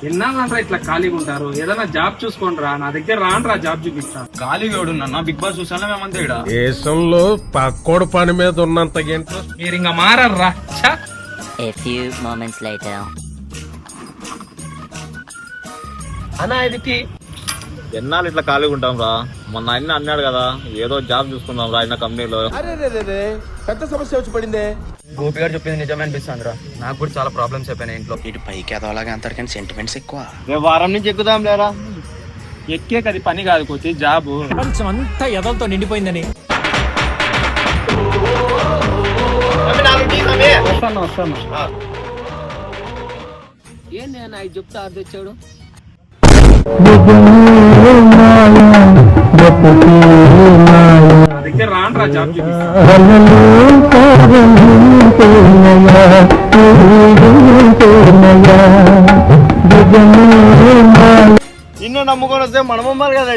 ఎన్నాళ్ళంటారా ఇట్లా ఖాళీగా ఉంటారు? ఏదైనా జాబ్ చూసుకోండి రా, నా దగ్గర రాండ్రా, జాబ్ చూపిస్తా. ఖాళీగా ఎవడున్నా బిగ్ బాస్ చూసానా మేమంతా ఇక్కడ దేశంలో పక్కోడు పని మీద ఉన్నంత ఇంట్రెస్ట్ మీరు ఇంకా మారర్రా. A few moments later. అన్నా ఇది ఎన్నాళ్ళు ఇట్లా ఖాళీగా ఉంటాం రా. మొన్న ఆయన అన్నాడు కదా ఏదో జాబ్ చూసుకుందాం రా ఆయన కంపెనీలో. పెద్ద సమస్య వచ్చి పడిందే. గోపి గారు చెప్పింది నిజమే అనిపిస్తుంది రా. నాకు కూడా చాలా ప్రాబ్లమ్స్ అయిపోయినాయి ఇంట్లో. ఇటు పైకి ఎదవలాగా అంటారు కానీ సెంటిమెంట్స్ ఎక్కువ. రేపు వారం నుంచి ఎక్కుదాం లేరా. ఎక్కే కది పని కాదు కోచి, జాబు. ప్రపంచం అంతా ఎదలతో నిండిపోయిందని. వస్తాను. ఏంది అన్న ఇది చెప్తా అర్థం తెచ్చాడు. నా దగ్గర రాండ్రా, జాబ్ చూపిస్తా. నిన్ను నమ్ముకొని వస్తే మనమమ్మాలి కదా.